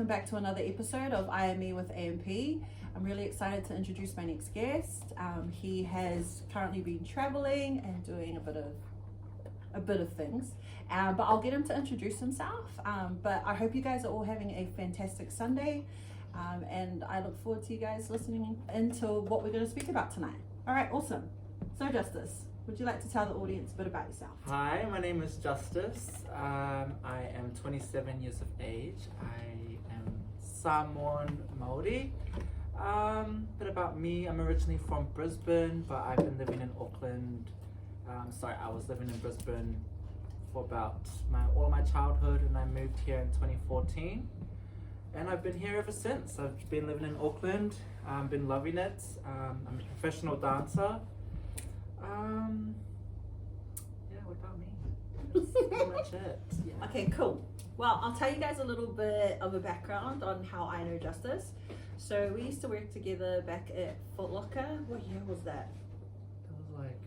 welcome back to another episode of I Am Me with AMP. I'm really excited to introduce my next guest. He has currently been traveling and doing a bit of things, but I'll get him to introduce himself. But I hope you guys are all having a fantastic Sunday, and I look forward to you guys listening into what we're going to speak about tonight. All right, awesome. So Justice, would you like to tell the audience a bit about yourself? Hi, my name is Justyce. I am 27 years of age. I am Samoan Māori. Bit about me, I'm originally from Brisbane, but I've been living in Auckland. I was living in Brisbane for about all of my childhood, and I moved here in 2014. And I've been here ever since. I've been living in Auckland, been loving it. I'm a professional dancer. What about me? That's pretty much it. Yeah. Okay, cool. Well, I'll tell you guys a little bit of a background on how I know Justyce. So we used to work together back at Foot Locker. What year was that? That was like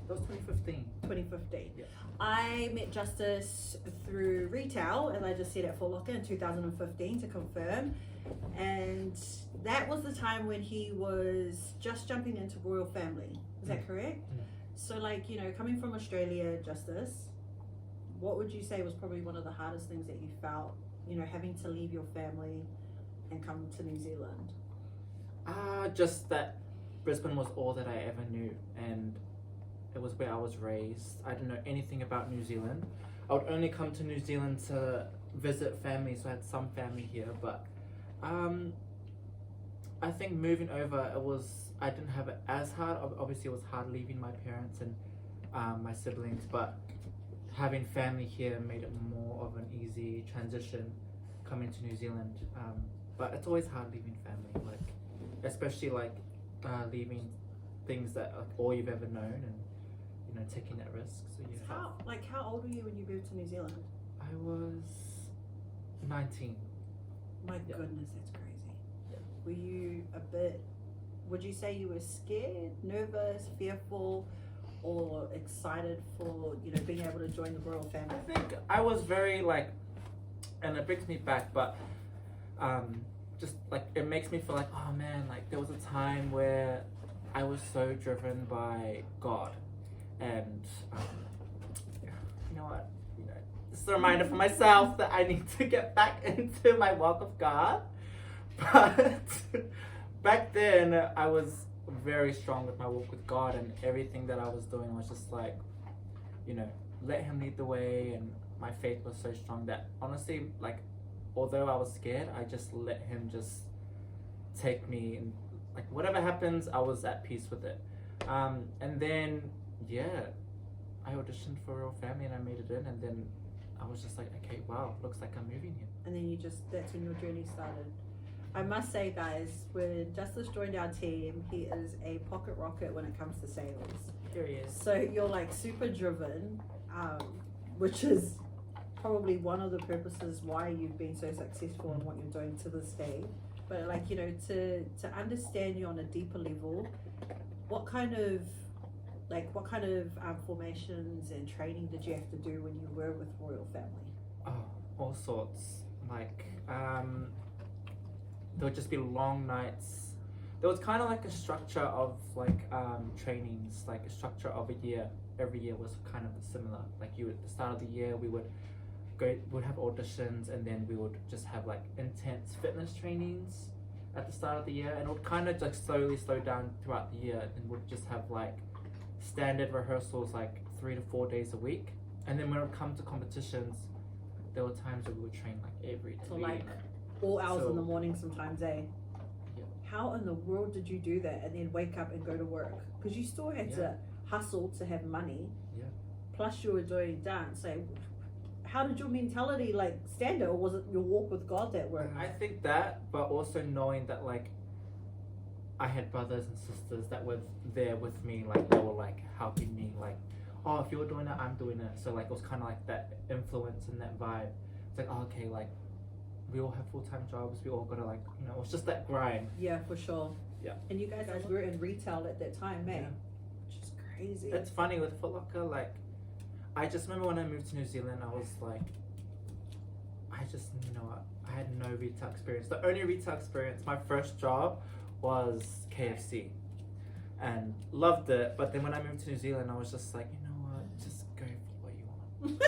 2015. 2015. Yeah. I met Justyce through retail, as I just said, at Foot Locker in 2015 to confirm. And that was the time when he was just jumping into royal family. Is that correct? Mm. So coming from Australia, Justyce, what would you say was probably one of the hardest things that you felt, having to leave your family and come to New Zealand? Just that Brisbane was all that I ever knew, and it was where I was raised. I didn't know anything about New Zealand. I would only come to New Zealand to visit family, so I had some family here, but I think moving over, I didn't have it as hard. Obviously, it was hard leaving my parents and my siblings, but having family here made it more of an easy transition coming to New Zealand. But it's always hard leaving family, especially leaving things that are all you've ever known, and taking that risk. So yeah. How old were you when you moved to New Zealand? I was 19. My goodness, that's crazy. Yeah. Were you would you say you were scared, nervous, fearful, or excited for, being able to join the royal family? I think I was very and it brings me back, but just it makes me feel oh man, there was a time where I was so driven by God, and you know what, it's a reminder for myself that I need to get back into my walk with God. But back then I was very strong with my walk with God, and everything that I was doing was just let him lead the way, and my faith was so strong that honestly, although I was scared, I just let him just take me, and whatever happens, I was at peace with it. And then I auditioned for Royal Family and I made it in, and then I was just okay, wow, looks like I'm moving here. And then that's when your journey started. I must say, guys, when Justyce joined our team, he is a pocket rocket when it comes to sales. Here he is. So you're super driven, which is probably one of the purposes why you've been so successful in what you're doing to this day. But to understand you on a deeper level, what kind of formations and training did you have to do when you were with royal family? Oh, all sorts. There would just be long nights. There was kind of a structure of trainings, a structure of a year. Every year was kind of similar. At the start of the year, we would have auditions, and then we would just have intense fitness trainings at the start of the year, and it would kind of slowly slow down throughout the year, and would just have standard rehearsals 3 to 4 days a week. And then when it would come to competitions, there were times where we would train every week. All hours in the morning sometimes, eh? Yeah. How in the world did you do that and then wake up and go to work? Because you still had to hustle to have money. Yeah. Plus you were doing dance. How did your mentality stand it, or was it your walk with God that worked? I think that, but also knowing that I had brothers and sisters that were there with me, they were helping me, oh, if you're doing it, I'm doing it. So it was kind of that influence and that vibe. It's oh, okay, we all have full-time jobs, we all gotta it was just that grind. Yeah, for sure. Yeah. And you guys were in retail at that time, man. Yeah. Which is crazy. It's funny with Foot Locker, I just remember when I moved to New Zealand, I was I just, you know what, I had no retail experience. The only retail experience, my first job was KFC, and loved it. But then when I moved to New Zealand, I was just like, you know what, just go for what you want.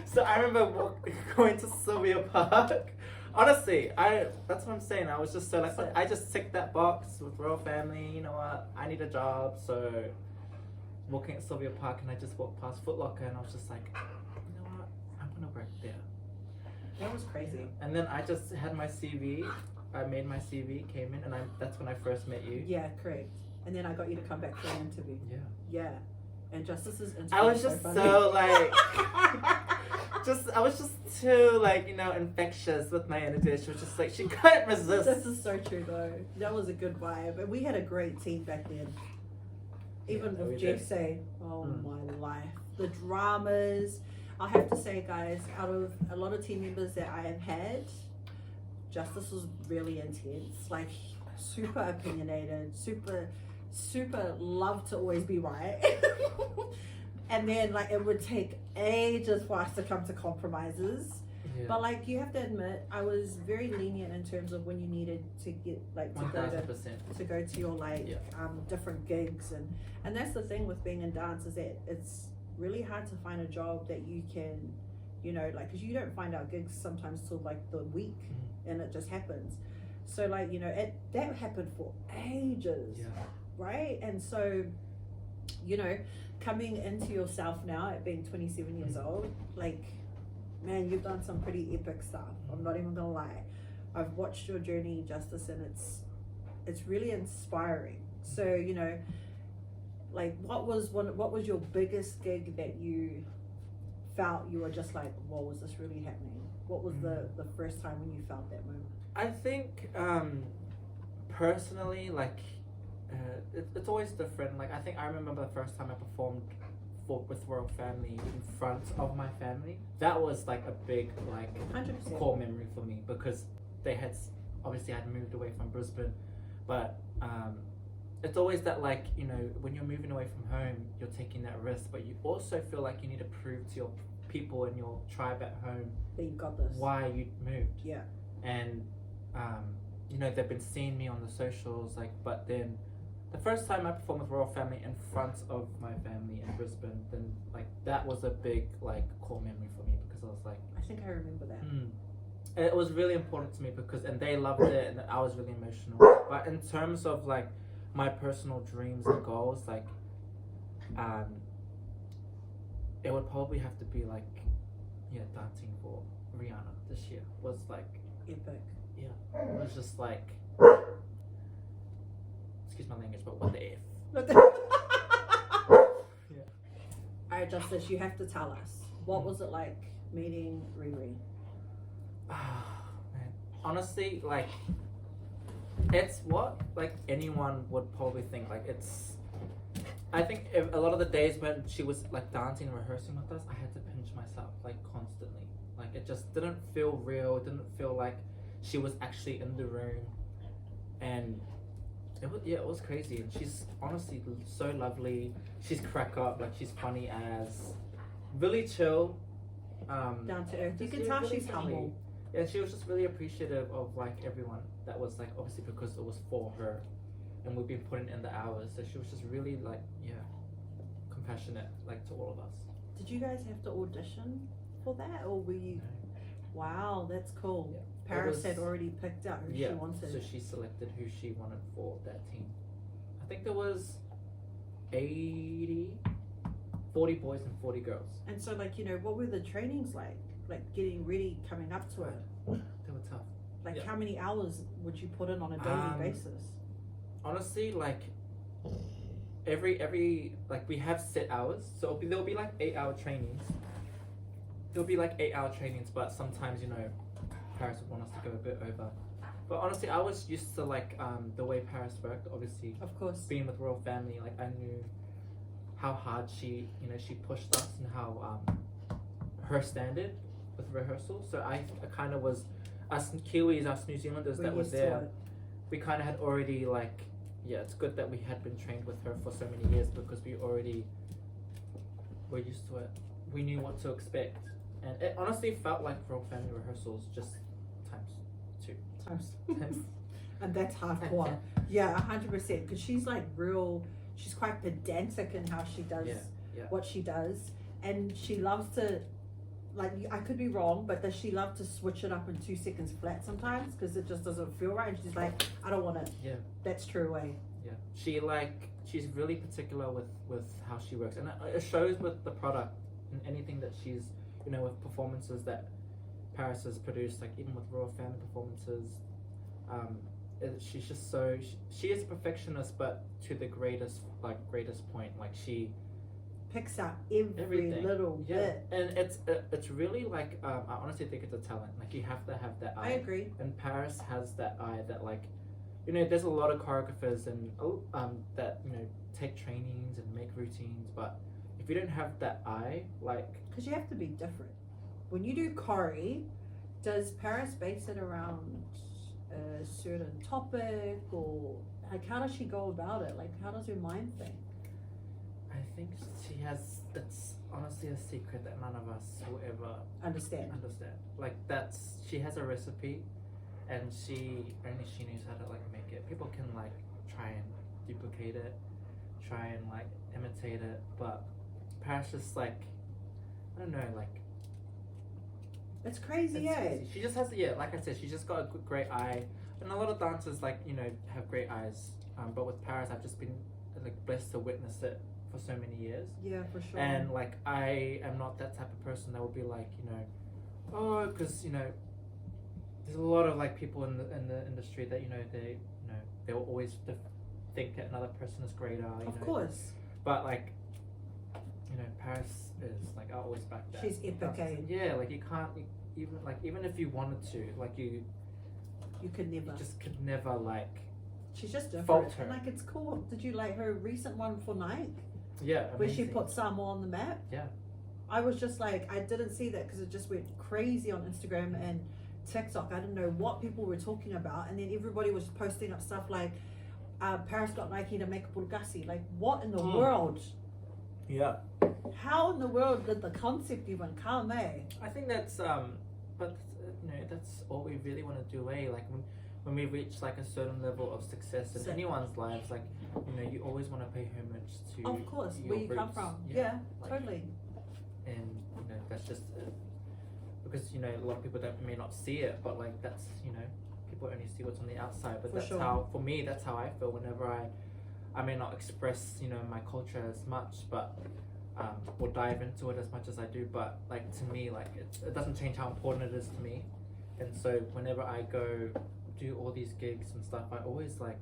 So I remember going to Sylvia Park. Honestly, that's what I'm saying. I was just so like, I just ticked that box with royal family. You know what, I need a job. So walking at Sylvia Park, and I just walked past Foot Locker, and I was just like, you know what, I'm gonna work there. That was crazy. And then I just had my CV. I made my CV, came in, and that's when I first met you. Yeah, correct. And then I got you to come back for an interview. Yeah. Yeah. And Justyce's interview. I was just so like, I was just too like, you know, infectious with my energy. She was just like, she couldn't resist. This is so true though. That was a good vibe. And we had a great team back then. Even with Justyce. Oh my life. The dramas. I have to say, guys, out of a lot of team members that I have had, Justyce was really intense. Like, super opinionated, super loved to always be right. And then, like, it would take ages for us to come to compromises. Yeah. But, like, you have to admit, I was very lenient in terms of when you needed to get, like, to go to your, like, different gigs. And that's the thing with being in dance, is that it's really hard to find a job that you can, you know, like, because you don't find out gigs sometimes till, like, the week. And it just happens. So, like, you know, that happened for ages. Yeah. Right? And so, you know, coming into yourself now at being 27 years old, like, man, you've done some pretty epic stuff. I'm not even gonna lie. I've watched your journey, Justyce, and it's really inspiring. So, you know, like, what was your biggest gig that you felt you were just like, whoa, was this really happening? What was the first time when you felt that moment? I think personally, like, it's always different. Like, I think I remember the first time I performed with royal family in front of my family. That was like a big, like, 100%. Core memory for me, because they had obviously I'd moved away from Brisbane, but it's always that, like, you know, when you're moving away from home, you're taking that risk, but you also feel like you need to prove to your people and your tribe at home that you got this, why you moved. Yeah. And you know, they've been seeing me on the socials, like, but then the first time I performed with royal family in front of my family in Brisbane, then, like, that was a big, like, core memory for me, because I was like, I think I remember that. And it was really important to me, because, and they loved it, and I was really emotional. But in terms of, like, my personal dreams and goals, like, it would probably have to be, like, dancing for Rihanna this year was, like, epic. Yeah, it was just like, excuse my language, but what the F. Yeah. Alright, Justyce, you have to tell us, what was it like meeting Riri? Man. Honestly, like, it's what, like, anyone would probably think. Like, I think a lot of the days when she was, like, dancing and rehearsing with us, I had to pinch myself, like, constantly. Like, it just didn't feel real. It didn't feel like she was actually in the room. And it was crazy. And she's honestly so lovely. She's crack up, like, she's funny as, really chill. Down to earth. You can tell really she's humble. And she was just really appreciative of, like, everyone that was, like, obviously because it was for her. And we've been putting in the hours. So she was just really, like, compassionate, like, to all of us. Did you guys have to audition for that? Or were you... No. Wow, that's cool. Yeah. Paris had already picked out who she wanted. So she selected who she wanted for that team. I think there was 40 boys and 40 girls. And so, like, you know, what were the trainings like? Like, getting ready, coming up to it? They were tough. Like, how many hours would you put in on a daily basis? Honestly, like, every like, we have set hours. So there'll be like 8-hour trainings. But sometimes, you know, Paris would want us to go a bit over. But honestly, I was used to, like, the way Paris worked, obviously. Of course. Being with royal family, like, I knew how hard she pushed us, and how her standard with rehearsal. So I kind of was, us Kiwis, us New Zealanders that was there, we kind of had already, like, it's good that we had been trained with her for so many years, because we already were used to it. We knew what to expect. And it honestly felt like Royal Family rehearsals just times two. Times. And that's hardcore. Yeah, 100%. Because she's like she's quite pedantic in how she does what she does. And she loves to, like, I could be wrong, but does she love to switch it up in 2 seconds flat sometimes? Because it just doesn't feel right. And she's like, I don't want it. Yeah. That's true way. Yeah. She's really particular with how she works. And it shows with the product and anything that she's, with performances that Paris has produced, like even with Royal Family performances, she's just so she is a perfectionist, but to the greatest point. Like she picks out every little bit, and it's really like I honestly think it's a talent. Like you have to have that eye. I agree. And Paris has that eye that, like, there's a lot of choreographers and that take trainings and make routines, but if you don't have that eye, like, because you have to be different when you do choreo. Does Paris base it around a certain topic, or like how does she go about it? Like how does her mind think? I think she has. It's honestly a secret that none of us will ever understand. Like she has a recipe, and only she knows how to like make it. People can like try and duplicate it, try and like imitate it, but Paris just like, I don't know, like. It's crazy, crazy. She just has, like I said, she's just got a great eye. And a lot of dancers, like, have great eyes. But with Paris, I've just been, like, blessed to witness it for so many years. Yeah, for sure. And, like, I am not that type of person that will be like, because, there's a lot of, like, people in the industry that, they will always think that another person is greater. Of course. But, like, Paris is like, I always back that. She's epic. Yeah, like you can't even if you wanted to, like you could never. You just could never like. She's just different. Fault her. And like it's cool. Did you like her recent one for Nike? Yeah. Where she put Samoa on the map. Yeah. I was just like, I didn't see that because it just went crazy on Instagram and TikTok. I didn't know what people were talking about, and then everybody was posting up stuff like, Paris got Nike to make a Bulgari. Like, what in the world? Yeah. How in the world did the concept even come, eh? I think that's but that's all we really want to do, eh? Like when we reach like a certain level of success in anyone's lives, like you always want to pay homage to. Of course, your where you roots. come from. Yeah, like, totally. And that's just because a lot of people may not see it, but like that's people only see what's on the outside. But that's how, for me, that's how I feel whenever I may not express my culture as much, but or dive into it as much as I do, but like to me, like it doesn't change how important it is to me. And so whenever I go do all these gigs and stuff, I always like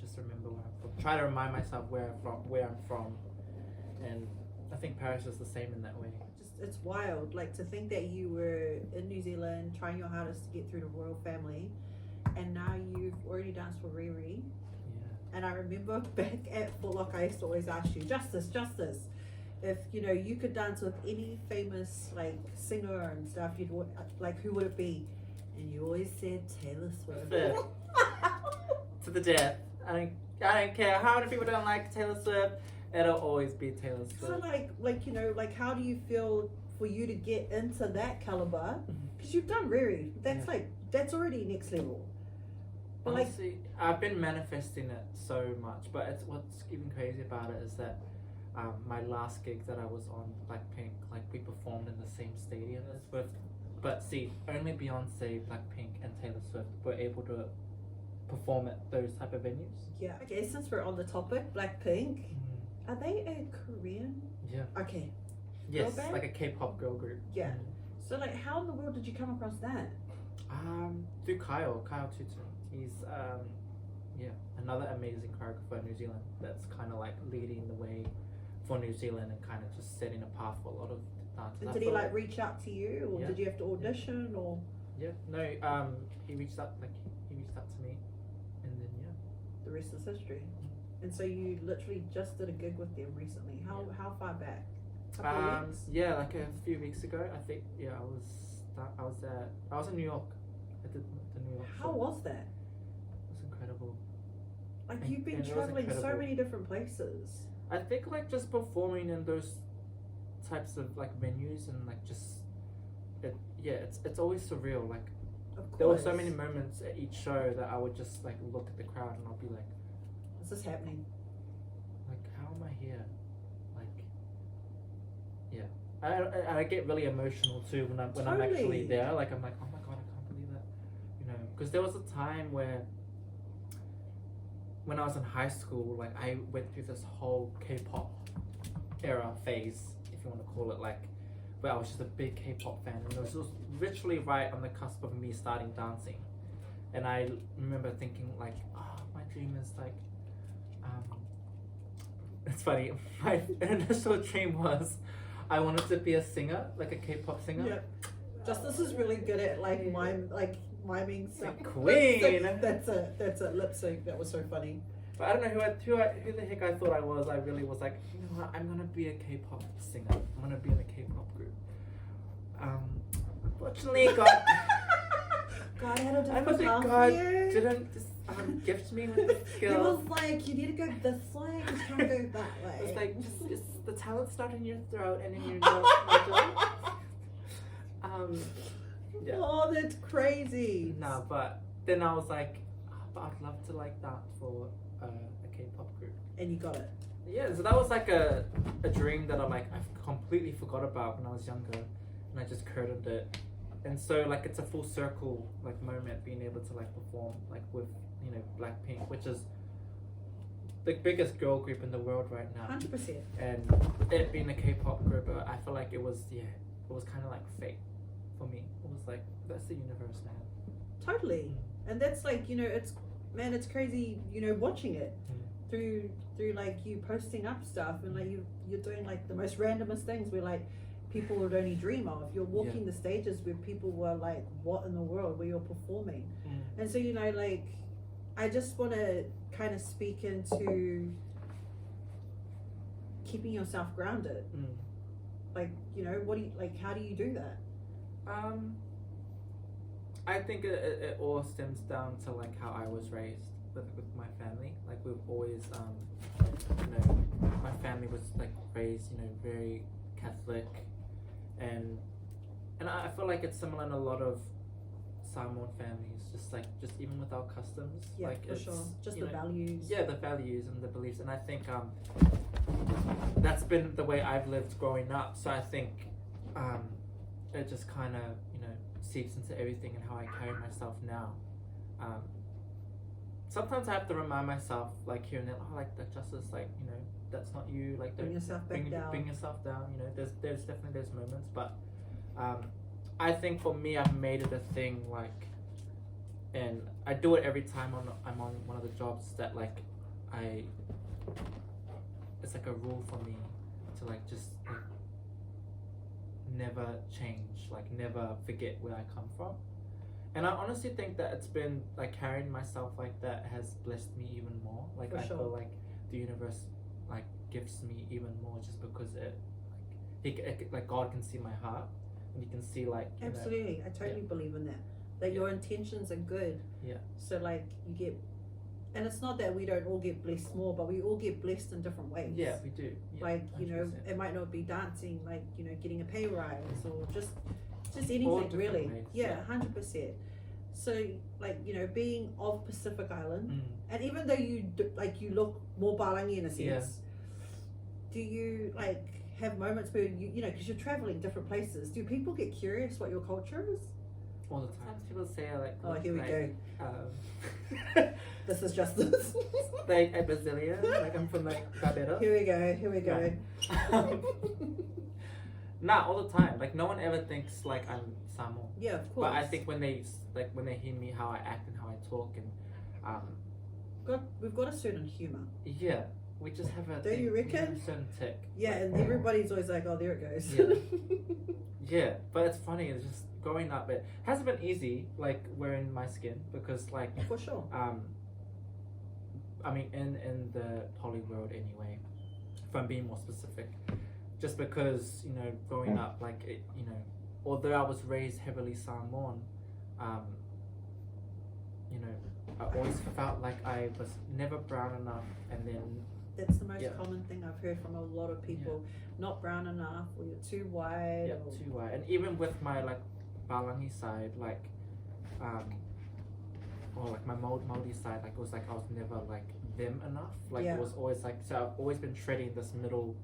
just remember where I'm from. Try to remind myself where I'm from, and I think Paris is the same in that way. It's wild, like to think that you were in New Zealand trying your hardest to get through the royal family, and now you've already danced for Riri. Yeah. And I remember back at Foot Locker, I used to always ask you, Justyce, if you could dance with any famous like singer and stuff, you'd like, who would it be? And you always said Taylor Swift. To the death. I don't care how many people don't like Taylor Swift. It'll always be Taylor Swift. So like how do you feel for you to get into that caliber? Because you've done Riri. That's that's already next level. But honestly, I've been manifesting it so much. But what's even crazy about it is that my last gig that I was on, Blackpink, like we performed in the same stadium as Swift. But see, only Beyonce, Blackpink, and Taylor Swift were able to perform at those type of venues. Yeah. Okay, since we're on the topic, Blackpink. Are they a Korean? Yeah. Okay. Yes, like a K-pop girl group. Yeah. So like, how in the world did you come across that? Through Kyle Tutu. He's another amazing choreographer in New Zealand that's kind of like leading the way for New Zealand and kind of just setting a path for a lot of dancers. And did he like reach out to you, or did you have to audition, or? Yeah. No. He reached out to me, and then the rest is history. And so you literally just did a gig with them recently. How far back? Yeah, like a few weeks ago. I think. Yeah, I was in New York. I did the New York show. How was that? It was incredible. Like you've been traveling so many different places. I think like just performing in those types of like venues and like just it's always surreal. Like Of course. there were so many moments at each show that I would just like look at the crowd and I'll be like, Is this happening? like how am I here? Like, yeah, I get really emotional too when I'm actually Totally. there. Like I'm like, oh my god, I can't believe that, you know, because there was a time where when I was in high school, like I went through this whole K-pop era phase, if you want to call it, like where I was just a big K-pop fan, and it was just literally right on the cusp of me starting dancing. And I remember thinking like, oh, my dream is like, it's funny, my initial dream was I wanted to be a singer, like a K-pop singer. Yeah. Justice is really good at miming stuff. Queen. That's a lip sync. That was so funny. But I don't know who the heck I thought I was. I really was like, you know what, I'm gonna be a K-pop singer. I'm gonna be in a K-pop group. Unfortunately, God had a different unfortunately, path God for you. didn't just, gift me with the It skills. was like, you need to go this way, you can't go that way. It's like just the talent's not in your throat and in your nose. Yeah. Oh, that's crazy. No, but then I was like, oh, but I'd love to like dance for a K-pop group. And you got it. Yeah, so that was like a dream that I completely forgot about when I was younger, and I just curtained it. And so like it's a full circle like moment being able to like perform like with, you know, Blackpink, which is the biggest girl group in the world right now. 100%. And it being a K-pop group, I feel like it was kind of like fate for me. It was like, that's the universe, man. Totally. And that's like, you know, it's crazy, you know, watching it through like you posting up stuff and like you're doing like the most randomest things where like people would only dream of. You're walking the stages where people were like, what in the world, where you're performing. And so, you know, like I just want to kind of speak into keeping yourself grounded. Like, you know, how do you do that? I think it all stems down to like how I was raised with my family. Like we've always, you know, my family was like raised, you know, very Catholic, and I feel like it's similar in a lot of Samoan families. Just even with our customs, Yeah, like for it's, sure. Just you the know, values. Yeah, the values and the beliefs, and I think that's been the way I've lived growing up. So I think it just kind of, you know, seeps into everything and how I carry myself now. Sometimes I have to remind myself, like here and there, oh, like that Justice, like, you know, that's not you. Like Bring yourself back down. Bring yourself down. You know, there's definitely those moments, but I think for me, I've made it a thing, like, and I do it every time I'm on one of the jobs that like it's like a rule for me to like just like never change, like never forget where I come from. And I honestly think that it's been like carrying myself like that has blessed me even more. Like For I sure. feel like the universe like gifts me even more just because like God can see my heart, and you can see like, you know, Absolutely. I totally believe in that. That your intentions are good. Yeah. So like you get, and it's not that we don't all get blessed more, but we all get blessed in different ways. Yeah, we do. Yeah, Like, you know, 100%. it might not be dancing, like, you know, getting a pay rise or just anything different really. ways, Yeah, 100%. So like, you know, being of Pacific Island, Mm. and even though you you look more Balangi in a sense, Yeah. do you like have moments where you know, because you're traveling different places, do people get curious what your culture is? All the time people say like, Oh, here we go. This is Justice. Like a Brazilian, like I'm from like Barbados. Here we go. Nah, all the time. Like no one ever thinks like I'm Samoan. Yeah, of course. But I think when they hear me how I act and how I talk and we've got a certain humor. yeah, we just have a. Don't you we have reckon? a certain tick. Yeah, and everybody's always like, oh, there it goes. Yeah. Yeah, but it's funny. It's just growing up. It hasn't been easy, like wearing my skin, because like For sure. I mean, in the poly world anyway, if I'm being more specific, just because, you know, growing up, like it, you know, although I was raised heavily Samoan, you know, I always felt like I was never brown enough, and then That's the most Yeah. common thing I've heard from a lot of people. Not brown enough, or you're too white. Yeah, or... too white. And even with my like Balangi side, like or like my Maori side, like it was like I was never like them enough. Like Yeah. it was always like, so I've always been treading this middle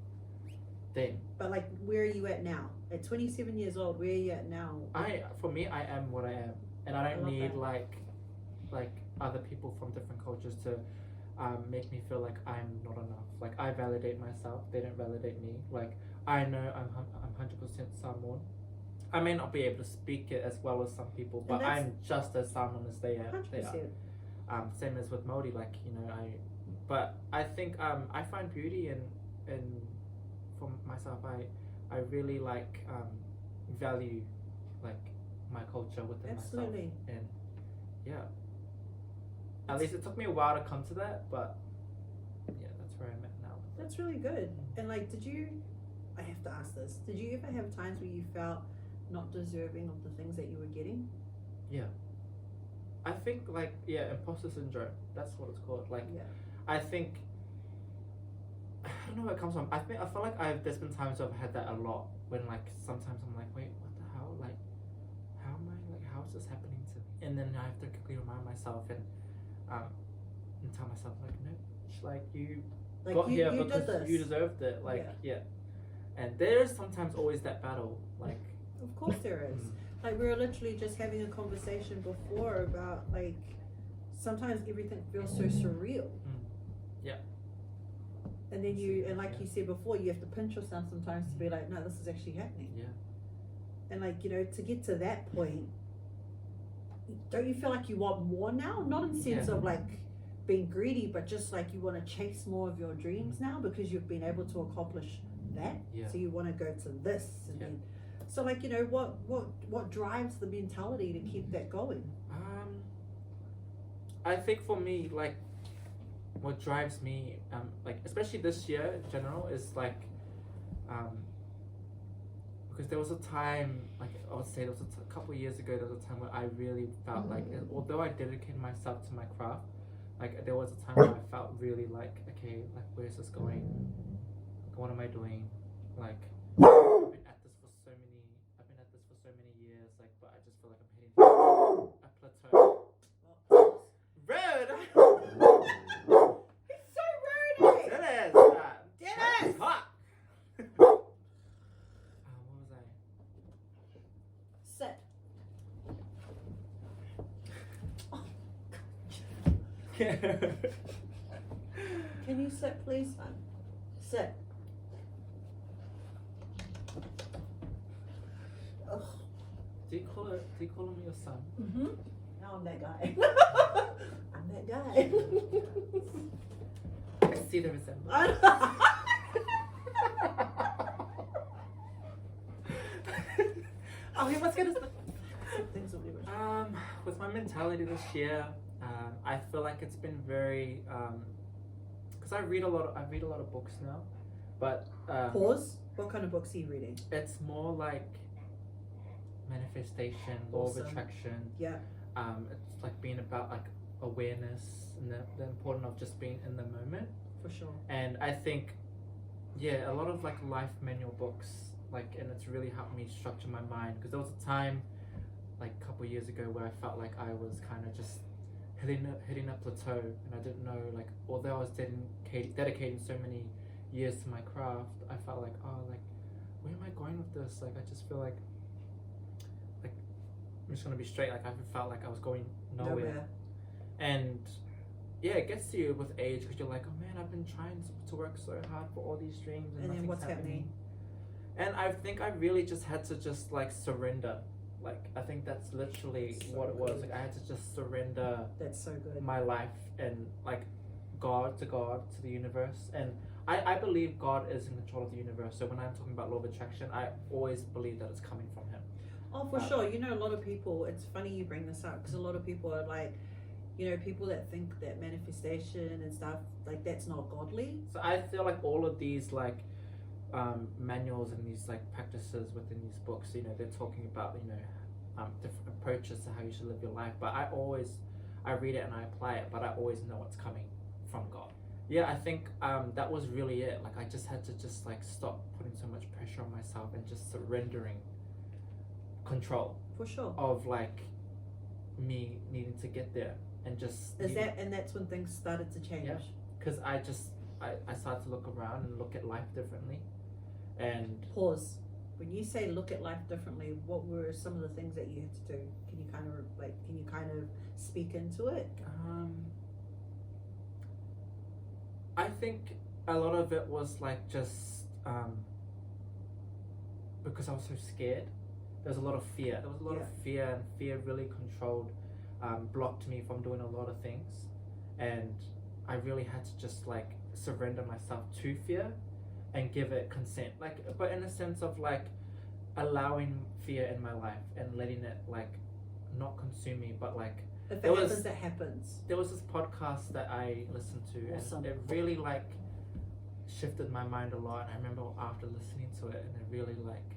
thing. But like, where are you at now? At 27 years old, where are you at now? For me, I am what I am, and I don't love need that. like other people from different cultures to make me feel like I'm not enough. Like I validate myself, they don't validate me. Like I know I'm 100% Samoan. I may not be able to speak it as well as some people, but I'm just as Samoan as they are. 100%. Same as with Maori, like but I think I find beauty in for myself. I really like value like my culture within Absolutely. myself, and yeah. At least it took me a while to come to that, but yeah, that's where I'm at now. That's really good. And like, I have to ask this, did you ever have times where you felt not deserving of the things that you were getting? I think like imposter syndrome. That's what it's called. Like Yeah. I think I don't know where it comes from. I feel like there's been times I've had that a lot when like sometimes I'm like, wait, what the hell? Like how am I like how is this happening to me? And then I have to quickly remind myself and tell myself like, no, it's like you Like got here you because did this. you deserved it. Like and there's sometimes always that battle. Like Of course there is. Like, we were literally just having a conversation before about like sometimes everything feels so surreal. Yeah. And then like you said before, you have to pinch yourself sometimes to be like, no, this is actually happening. Yeah. And like, to get to that point, don't you feel like you want more now? Not in the sense of like being greedy, but just like you want to chase more of your dreams now because you've been able to accomplish that. Yeah. So you want to go to this and then. So like, what drives the mentality to keep that going? I think for me, like what drives me, like especially this year in general, is like because there was a time, like I would say there was a couple of years ago, there was a time where I really felt like, although I dedicated myself to my craft, like there was a time where I felt really like, okay, like where's this going? Like, what am I doing? Like I've been at this for so many years, like, but I just feel like I'm hitting a plateau. Rude! He's so rude! Dennis! Dennis! Hot! What was I? Sit. Can you sit, please, son? Sit. Ugh. Do you call him your son? Mm-hmm. Now I'm that guy. I'm that guy. I see the resemblance. Oh, he must get his. Things will be rich. With my mentality this year, I feel like it's been very because I read a lot of books now, but Pause. What kind of books are you reading? it's more like manifestation, law Awesome. of attraction. Yeah. It's like being about like awareness and the importance of just being in the moment. For sure. And I think, a lot of like life manual books, like, and it's really helped me structure my mind, because there was a time, like a couple of years ago, where I felt like I was kind of just hitting a plateau, and I didn't know, like, although I was dedicating so many years to my craft, I felt like, oh, like, where am I going with this? Like, I just feel like I'm just gonna be straight. Like, I felt like I was going nowhere. And it gets to you with age, because you're like, oh man, I've been trying to work so hard for all these dreams, and then nothing's what's happening? And I think I really just had to just like surrender. Like, I think that's literally what it was. Like, I had to just surrender. That's so good. My life and like God, to the universe. And I believe God is in control of the universe. So when I'm talking about law of attraction, I always believe that it's coming from Him. Oh, for sure. A lot of people, it's funny you bring this up, because a lot of people are like, people that think that manifestation and stuff, like, that's not godly. So I feel like all of these like manuals and these like practices within these books, they're talking about different approaches to how you should live your life. But I read it and I apply it, but I always know it's coming from God. yeah, I think that was really it. Like I just had to just like stop putting so much pressure on myself and just surrendering control For sure. of like me needing to get there and just And that's when things started to change. Yeah. Because I started to look around and look at life differently. And Pause. When you say look at life differently, what were some of the things that you had to do? Can you kind of speak into it? I think a lot of it was like just because I was so scared. There was a lot of fear. There was a lot of fear, and fear really controlled, blocked me from doing a lot of things, and I really had to just like surrender myself to fear and give it consent, like, but in a sense of like allowing fear in my life and letting it like not consume me, but like If There it was- happens, it happens. there was this podcast that I listened to, Awesome. and it really like shifted my mind a lot. I remember after listening to it, and it really like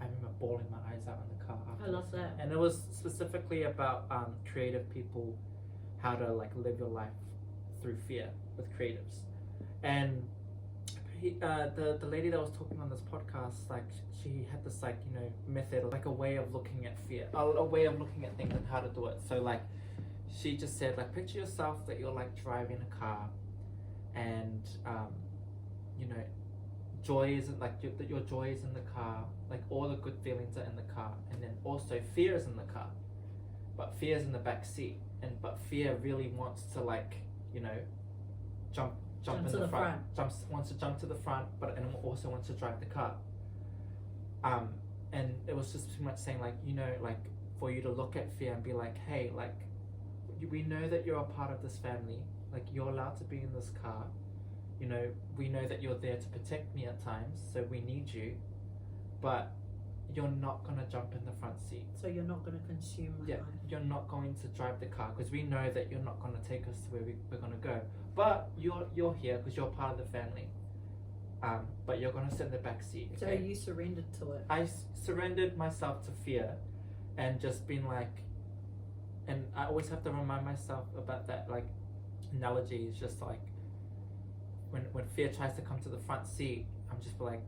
I remember bawling my eyes out in the car after I love listening. that. And it was specifically about creative people, how to like live your life through fear with creatives. And the lady that was talking on this podcast, like she had this like, you know, method, like a way of looking at fear, a way of looking at things and how to do it. So like she just said, like, picture yourself that you're like driving a car, and you know, joy isn't like your joy is in the car, like all the good feelings are in the car, and then also fear is in the car, but fear is in the back seat, but fear really wants to like, you know, jump in to the the front. Wants to jump to the front, but and also wants to drive the car. And it was just too much saying like, you know, like for you to look at fear and be like, hey, like we know that you're a part of this family, like you're allowed to be in this car, you know, we know that you're there to protect me at times, so we need you, but you're not gonna jump in the front seat. So you're not going to consume my life. You're not going to drive the car because we know that you're not going to take us to where we're going to go. But you're here because you're part of the family. But you're going to sit in the back seat. Okay? So you surrendered to it. I surrendered myself to fear, and just been like, and I always have to remind myself about that like analogy. Is just like when fear tries to come to the front seat, I'm just like,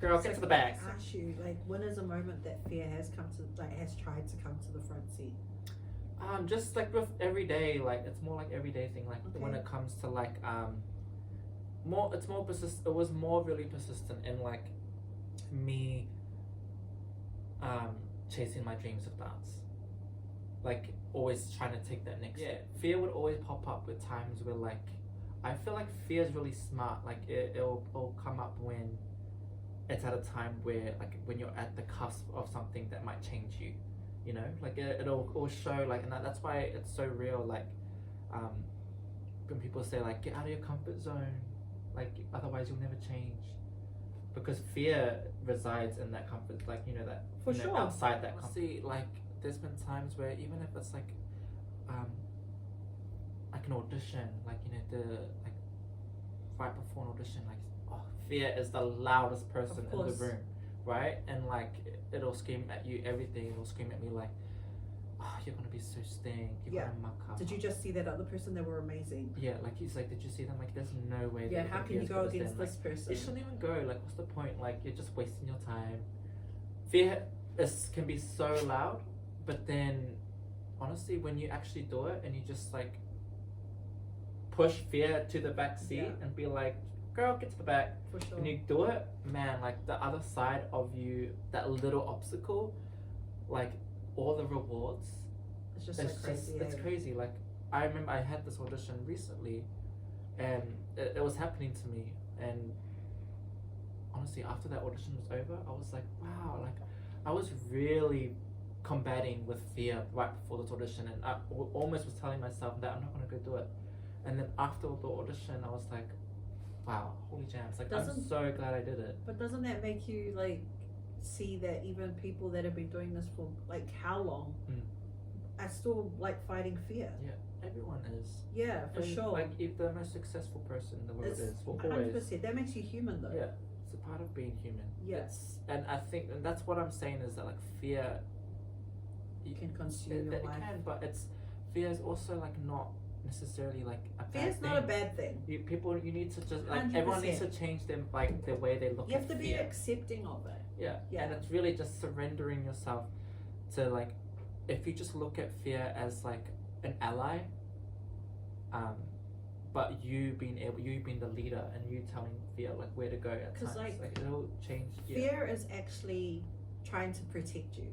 girl, get to the back. I ask you, like, when is a moment that fear has tried to come to the front seat? Just like with everyday, like it's more like everyday thing. Like when it comes to like it was more really persistent in like me chasing my dreams of dance, like always trying to take that next step. Fear would always pop up with times where like I feel like fear is really smart. Like it'll come up when it's at a time where like when you're at the cusp of something that might change you, you know, like it'll show like, and that's why it's so real. Like when people say like get out of your comfort zone, like otherwise you'll never change, because fear resides in that comfort, like, you know, that For you know, sure. outside that comfort. See, like there's been times where even if it's like an audition, like, you know, the like right before an audition, like fear is the loudest person in the room, right? And like it'll scream at you everything. It'll scream at me like, oh, you're gonna be so stink, you're gonna muck up. Did you just see that other person? They were amazing. Yeah, like he's like, did you see them? Like there's no way Yeah, how can you go against this like, person? you shouldn't even go. Like what's the point? Like you're just wasting your time. Fear can be so loud, but then honestly when you actually do it and you just like push fear to the back seat and be like, girl, get to the back. For sure. When you do it, man, like the other side of you, that little obstacle, like all the rewards, It's just like crazy. it's crazy. Like I remember I had this audition recently, and it was happening to me, and honestly after that audition was over, I was like, wow, like I was really combating with fear right before this audition, and I almost was telling myself that I'm not gonna go do it. And then after the audition, I was like, wow, holy jams, like I'm so glad I did it. But doesn't that make you like see that even people that have been doing this for like how long are still like fighting fear? Yeah, everyone is. Yeah, for sure. Like if the most successful person in the world It's is, will always. 100%. That makes you human though. Yeah, it's a part of being human. Yes. And I think, and that's what I'm saying is that like fear, You can consume your it life. can, but fear is also like not necessarily like a bad Fear's thing. not a bad thing. You need to just like everyone 100%. needs to change them like the way they look You at have to be fear. accepting of it. Yeah. Yeah. And it's really just surrendering yourself to like, if you just look at fear as like an ally, but you being the leader and you telling fear like where to go at times, like, it'll change. Fear is actually trying to protect you.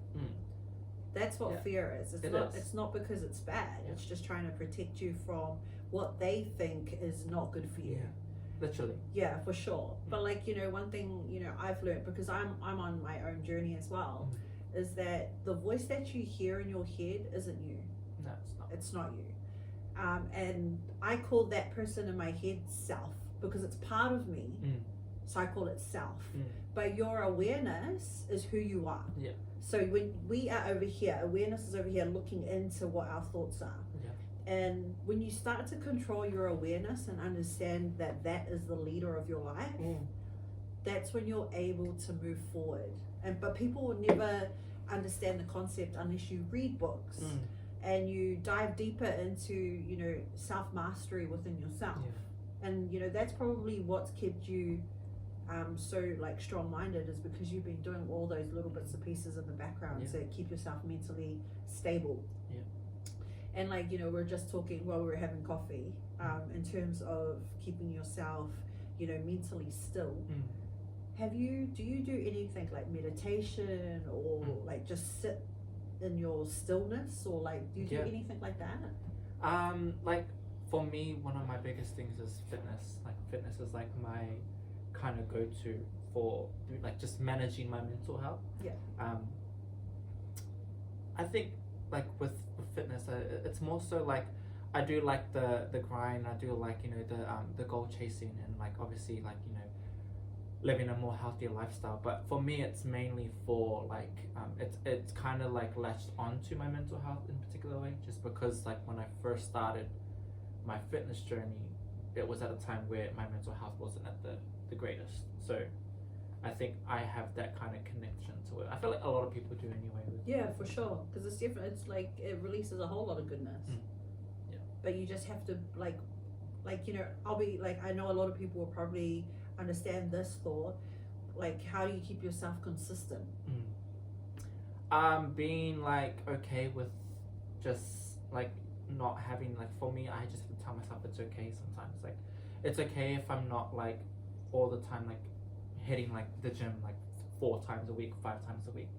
That's what fear is. It's not because it's bad. It's just trying to protect you from what they think is not good for you. Literally. Yeah, for sure. But like, one thing, I've learned, because I'm on my own journey as well, is that the voice that you hear in your head isn't you. No, it's not. It's not you. And I call that person in my head self, because it's part of me. So I call it self. But your awareness is who you are. Yeah. So when we are over here, awareness is over here looking into what our thoughts are. Yeah. And when you start to control your awareness and understand that that is the leader of your life, that's when you're able to move forward. But people will never understand the concept unless you read books and you dive deeper into, self-mastery within yourself. Yeah. And, that's probably what's kept you so like strong-minded, is because you've been doing all those little bits and pieces in the background to keep yourself mentally stable. And like, we're just talking while we were having coffee, in terms of keeping yourself, mentally still. Do you do anything like meditation or like just sit in your stillness, or like do you do anything like that? Like for me, one of my biggest things is fitness. Like fitness is like my kind of go-to for like just managing my mental health. I think like with fitness, it's more so like I do like the grind. I do like the goal chasing, and like obviously like living a more healthier lifestyle. But for me, it's mainly for like it's kind of like latched onto my mental health in a particular way, just because like when I first started my fitness journey, it was at a time where my mental health wasn't at the greatest. So I think I have that kind of connection to it. I feel like a lot of people do anyway. Yeah, for sure, because it's different. It's like it releases a whole lot of goodness. But you just have to like I'll be like, I know a lot of people will probably understand this thought. Like, how do you keep yourself consistent? Being like okay with just like not having like, for me, I just have to tell myself it's okay sometimes. Like it's okay if I'm not like all the time like hitting like the gym like 4 times a week, 5 times a week.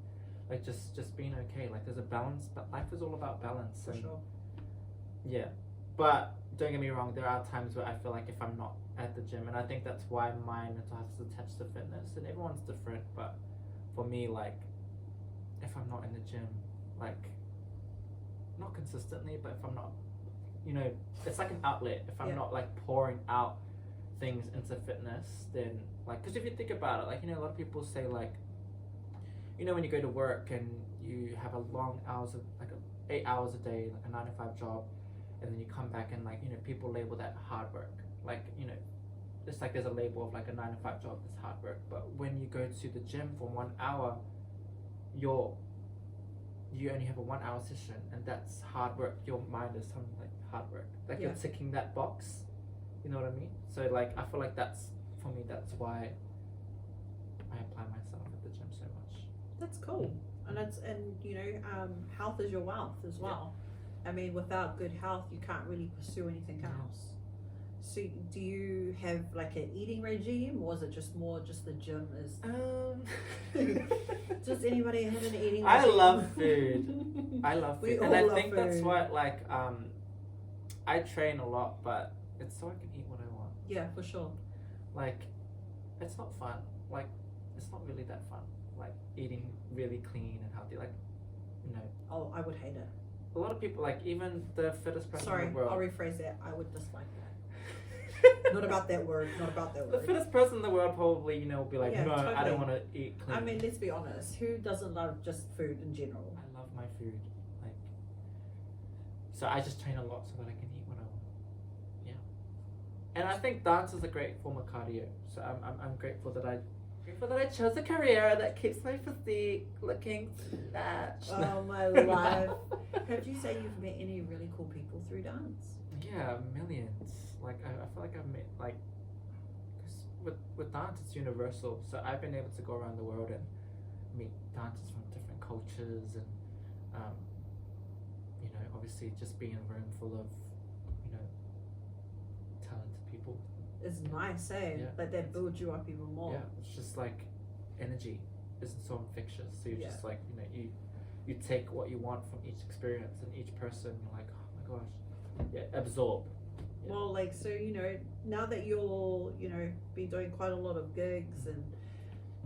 Like just being okay. Like there's a balance, but life is all about balance. For sure. Yeah. But don't get me wrong, there are times where I feel like if I'm not at the gym, and I think that's why my mental health is attached to fitness, and everyone's different, but for me, like if I'm not in the gym, like not consistently, but if I'm not, it's like an outlet. If I'm not like pouring out things into fitness, then like, because if you think about it, like a lot of people say like, when you go to work and you have a long hours of like 8 hours a day, like a 9 to 5 job, and then you come back and like people label that hard work. Like it's like there's a label of like a 9 to 5 job is hard work, but when you go to the gym for 1 hour, you only have a 1 hour session, and that's hard work. Your mind is something like hard work, like you're ticking that box. You know what I mean? So like I feel like that's, for me, that's why I apply myself at the gym so much. That's cool. And health is your wealth as well. I mean, without good health, you can't really pursue anything else. So do you have like an eating regime, or is it just the gym is? Does anybody have an eating regime? I love food. I love food. And I think that's why like I train a lot, but it's so I can eat what I want. Yeah, for sure. Like it's not fun. Like it's not really that fun. Like eating really clean and healthy. Like Oh, I would hate it. A lot of people, like even the fittest person in the world. I'll rephrase that. I would dislike that. Not about that word. The fittest person in the world probably, will be like, no, totally. I don't want to eat clean. I mean, let's be honest. Who doesn't love just food in general? I love my food. Like, so I just train a lot so that I can eat what I want. Yeah. And I think dance is a great form of cardio. So I'm grateful that I chose a career that keeps my physique looking snatched. Oh my life. Heard you say you've met any really cool people through dance? Yeah, millions. Like I feel like I've met like, cause with dance it's universal. So I've been able to go around the world and meet dancers from different cultures and, um, obviously just being in a room full of, talented people. It's nice, eh? Yeah. Like that builds you up even more. Yeah, it's just like energy isn't so infectious. So you're just like, you take what you want from each experience and each person. You're like, oh my gosh, yeah, absorb. Yeah. Well, like, so, now that you're, been doing quite a lot of gigs and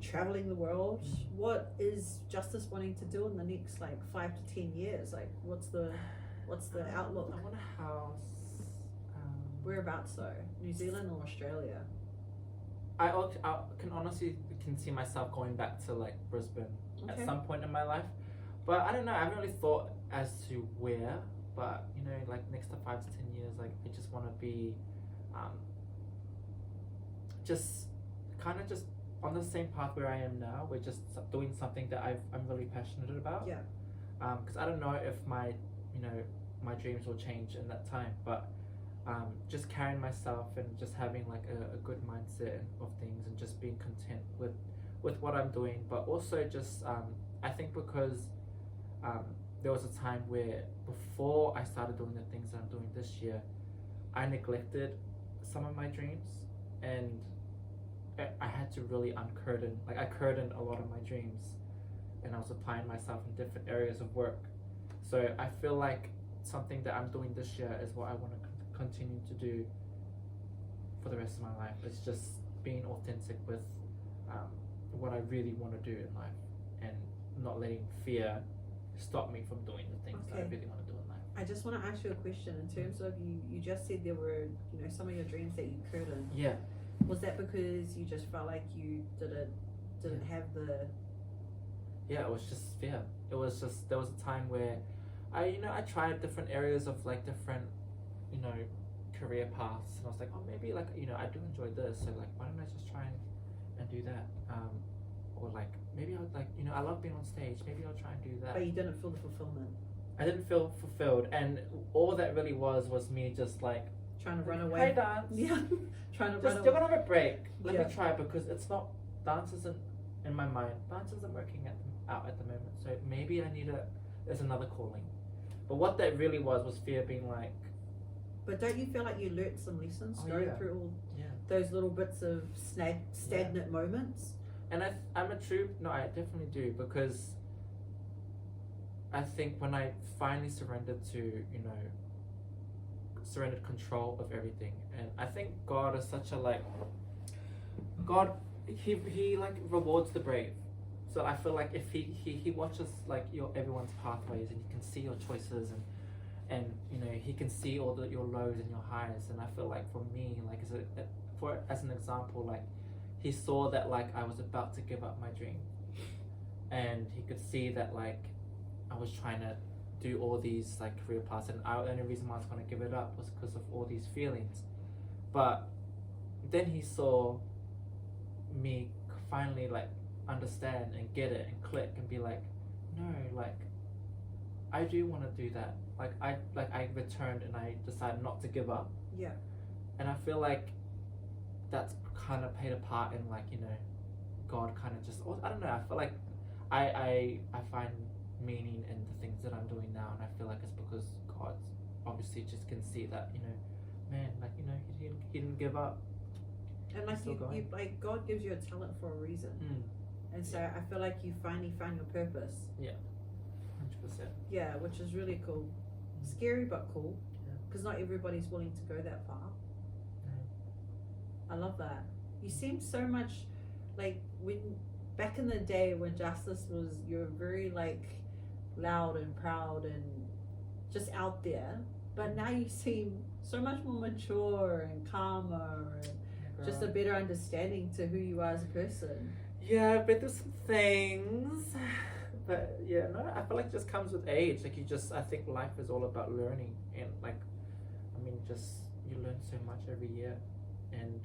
traveling the world, what is Justyce wanting to do in the next, like, 5 to 10 years? Like, what's the outlook? I want a house. Whereabouts though? New Zealand or Australia? I can honestly see myself going back to like Brisbane at some point in my life, but I don't know. I haven't really thought as to where. But like next to 5 to 10 years, like I just want to be, just kind of just on the same path where I am now. We're just doing something that I'm really passionate about. Yeah. Because I don't know if my my dreams will change in that time, but just carrying myself and just having like a good mindset of things and just being content with what I'm doing, but also just I think because there was a time where before I started doing the things that I'm doing this year, I neglected some of my dreams, and I had to really uncurtain, like I curtained a lot of my dreams, and I was applying myself in different areas of work. So I feel like something that I'm doing this year is what I want to continue to do for the rest of my life. It's just being authentic with what I really want to do in life, and not letting fear stop me from doing the things that I really want to do in life. I just want to ask you a question in terms of you just said there were some of your dreams that you curtained. Yeah. Was that because you just felt like you didn't have the? Yeah, it was just fear. It was just, there was a time where I tried different areas of like different career paths, and I was like, oh, maybe like I do enjoy this, so like why don't I just try and do that, or like maybe I'll like I love being on stage, maybe I'll try and do that. But you didn't feel the fulfillment. I didn't feel fulfilled, and all that really was me just like trying to run away. Hi, dance. Yeah. Trying to just run away. you're gonna have a break. Let me try, because it's not, dance isn't in my mind. Dance isn't working out at the moment. So maybe there's another calling. But what that really was fear being like. But don't you feel like you learnt some lessons going through all those little bits of stagnant moments? And I definitely do, because I think when I finally surrendered control of everything, and I think God is such a he like rewards the brave. So I feel like if he watches like everyone's pathways, and he can see your choices, and he can see all your lows and your highs, and I feel like for me, like as an example, like he saw that like I was about to give up my dream, and he could see that like I was trying to do all these like career paths, and the only reason why I was going to give it up was because of all these feelings. But then he saw me finally like understand and get it and click and be like, no, like I do want to do that. Like I returned and I decided not to give up. Yeah. And I feel like that's kind of played a part in like God kind of just, I don't know, I feel like I find meaning in the things that I'm doing now, and I feel like it's because God obviously just can see that man, like he didn't give up, and like you like God gives you a talent for a reason. And so I feel like you finally found your purpose. Yeah, 100%. Yeah, which is really cool. Scary but cool, because not everybody's willing to go that far. I love that. You seem so much like when back in the day when Justyce was, you're very like loud and proud and just out there, but now you seem so much more mature and calmer and just a better understanding to who you are as a person. Yeah, but there's some things, but yeah, no, I feel like it just comes with age. Like I think life is all about learning, and like, I mean, just you learn so much every year, and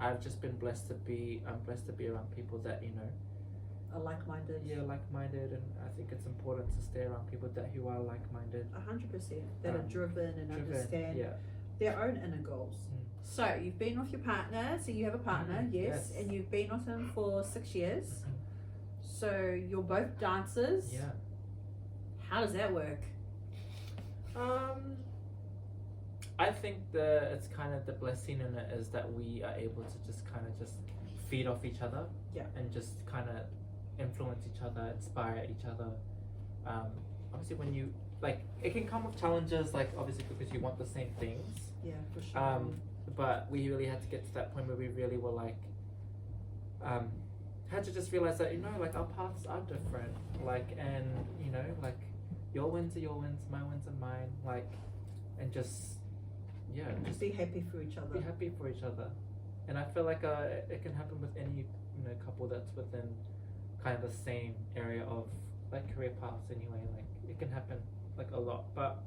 I'm blessed to be around people that are like-minded. Yeah, like-minded, and I think it's important to stay around people who are like-minded. 100%. That are driven and understand Yeah. their own inner goals. So you've been with your partner. So you have a partner, yes, and you've been with him for 6 years. So you're both dancers. Yeah. How does that work? I think it's kind of the blessing in it is that we are able to just kind of just feed off each other. Yeah. And just kind of influence each other, inspire each other. Obviously, when you like, it can come with challenges, like obviously because you want the same things. Yeah, for sure. But we really had to get to that point where we really were like, had to just realize that, you know, like our paths are different, like, and you know, like your wins are your wins, my wins are mine, like, and just just be happy for each other. Be happy for each other. And I feel like it can happen with any, you know, couple that's within kind of the same area of like career paths anyway. Like it can happen like a lot. But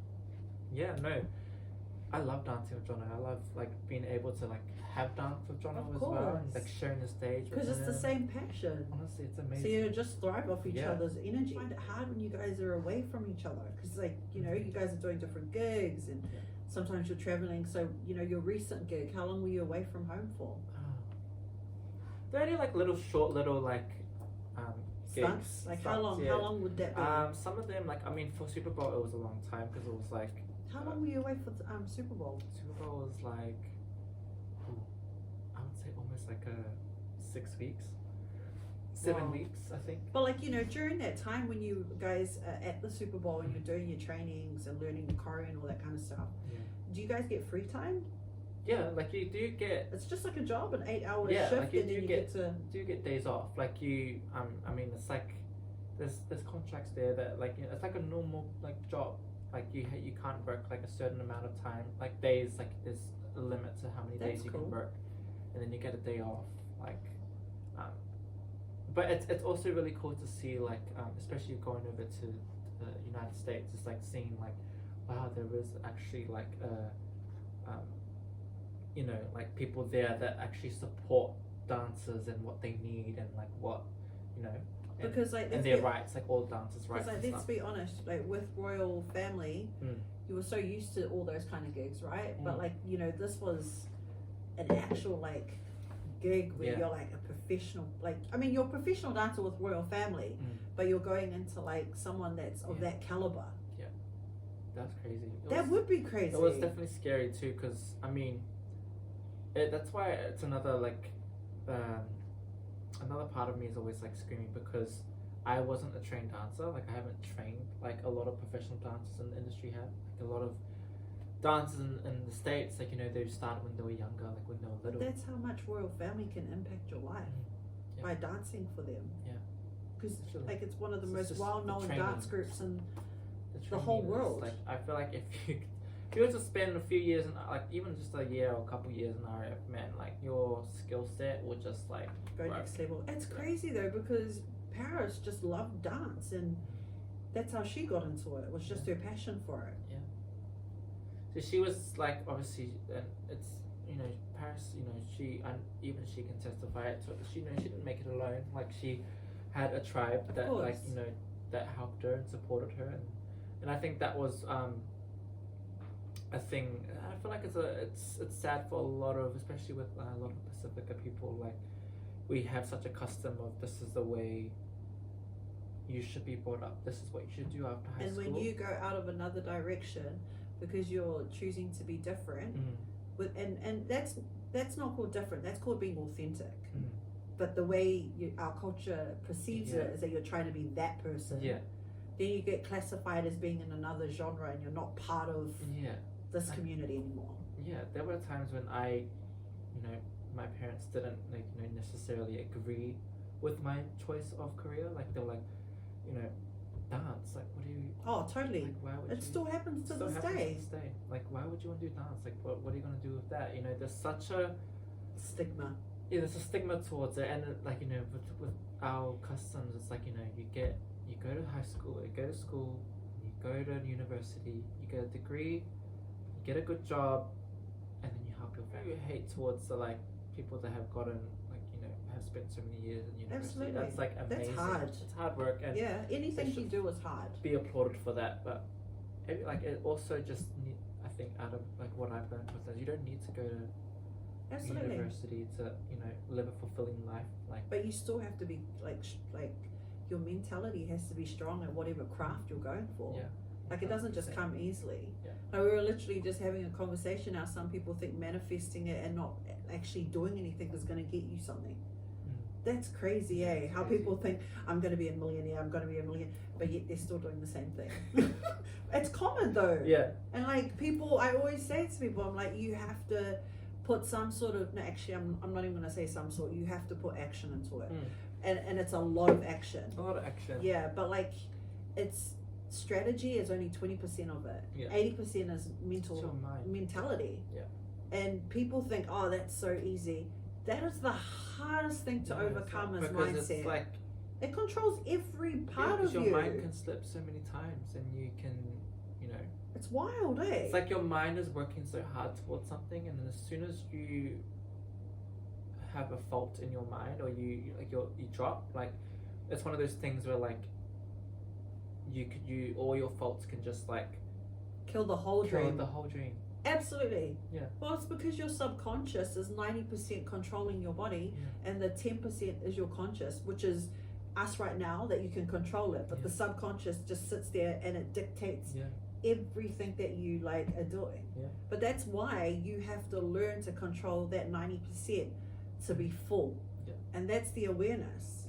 yeah, no, I love dancing with Jono. I love like being able to like have dance with Jono as well, and like sharing the stage with him. Because it's the same passion. Honestly, it's amazing. So you just thrive off each other's energy. I find it hard when you guys are away from each other because, like, you know, you guys are doing different gigs and sometimes you're traveling. So, you know, your recent gig, how long were you away from home for? They're only like short little like stunts. Like stunts, how long? Yeah. How long would that be? Some of them, like, I mean, for Super Bowl it was a long time because it was like. How long were you away for the, Super Bowl? Super Bowl was like, I would say almost like 6 weeks, 7 weeks, I think. But like, you know, during that time when you guys are at the Super Bowl and you're doing your trainings and learning the choreo and all that kind of stuff, do you guys get free time? Yeah, like you do get. It's just like a job, an 8-hour shift, like and then you get to. Do you get days off? Like you, I mean, it's like there's contracts there that like, you know, it's like a normal like job. Like you can't work like a certain amount of time, like days. Like there's a limit to how many days you can work, and then you get a day off. Like, but it's also really cool to see like, especially going over to the United States. It's like seeing like, wow, there is actually like you know, like people there that actually support dancers and what they need and like what, you know, because like and their rights, like all dancers' rights. Because like, let's be honest, like with Royal Family, you were so used to all those kind of gigs, right? But like, you know, this was an actual like gig where you're like a professional, like, I mean, you're a professional dancer with Royal Family, but you're going into like someone that's of that caliber. Yeah, that's crazy. That would be crazy. It was definitely scary too, because I mean, that's why it's another like, another part of me is always like screaming because I wasn't a trained dancer. Like I haven't trained like a lot of professional dancers in the industry have. Like a lot of dancers in the States, like, you know, they started when they were younger, like when they were little. But that's how much Royal Family can impact your life by dancing for them. Yeah. Because like it's one of the most well-known dance groups in the whole is, world. like I feel like if you were to spend a few years in, like even just a year or a couple years in RF, man, like your skill set would just like go next level. It's crazy though because Paris just loved dance and that's how she got into it. It was just her passion for it. Yeah. So she was like, obviously, and it's, you know, Paris, you know, she, and even she can testify it. So she, you know, she didn't make it alone. Like she had a tribe that, like, you know, that helped her and supported her, and I think that was a thing. I feel like it's sad for a lot of, especially with a lot of Pacifica people. Like we have such a custom of this is the way you should be brought up. This is what you should do after high school. And when you go out of another direction because you're choosing to be different, with and that's not called different. That's called being authentic. But the way our culture perceives it is that you're trying to be that person. Yeah. Then you get classified as being in another genre, and you're not part of this community anymore. Yeah, there were times when you know, my parents didn't like, you know, necessarily agree with my choice of career. Like they were like, you know, dance. Like, what do you? Oh, totally. Like, why would it still happens to this day. Like, why would you want to do dance? Like, what are you gonna do with that? You know, there's such a stigma. Yeah, there's a stigma towards it, and like, you know, with our customs, it's like, you know, you go to high school, you go to school, you go to university, you get a degree, you get a good job, and then you help your family. You hate towards the like people that have gotten like, you know, have spent so many years in university. Absolutely. That's like amazing. That's hard. It's hard work, and Anything you do is hard. be applauded for that. But like it also just I think out of like what I've learned with that, you don't need to go to Absolutely. university to live a fulfilling life. Like, But you still have to be like your mentality has to be strong at whatever craft you're going for. yeah, Like it doesn't just 100%. come easily. Yeah. Like we were literally just having a conversation now. Some people think manifesting it and not actually doing anything is going to get you something. That's crazy, eh? It's How crazy. people think I'm going to be a millionaire, I'm going to be a millionaire, but yet they're still doing the same thing. It's common though. Yeah. And like people, I always say to people, I'm like, you have to put some sort of, no, actually, I'm not even going to say some sort. You have to put action into it, and it's a lot of action. A lot of action. Yeah, but like, it's strategy is only 20% of it. Yeah. 80% is It's your mind. mentality. Yeah. And people think, oh, that's so easy. That is the hardest thing to Yeah, it's overcome like- is because mindset. It's like It controls every part of your you. mind can slip so many times, and you can, It's wild, eh? it's like your mind is working so hard towards something, and then as soon as you have a fault in your mind, or you drop, like it's one of those things where like you all your faults can just like Kill the whole kill dream. the whole dream. Absolutely. Yeah. Well, it's because your subconscious is 90% controlling your body, and the 10% is your conscious, which is us right now that you can control it. But the subconscious just sits there and it dictates everything that you like are doing. Yeah. But that's why you have to learn to control that 90% to be full. Yeah. And that's the awareness.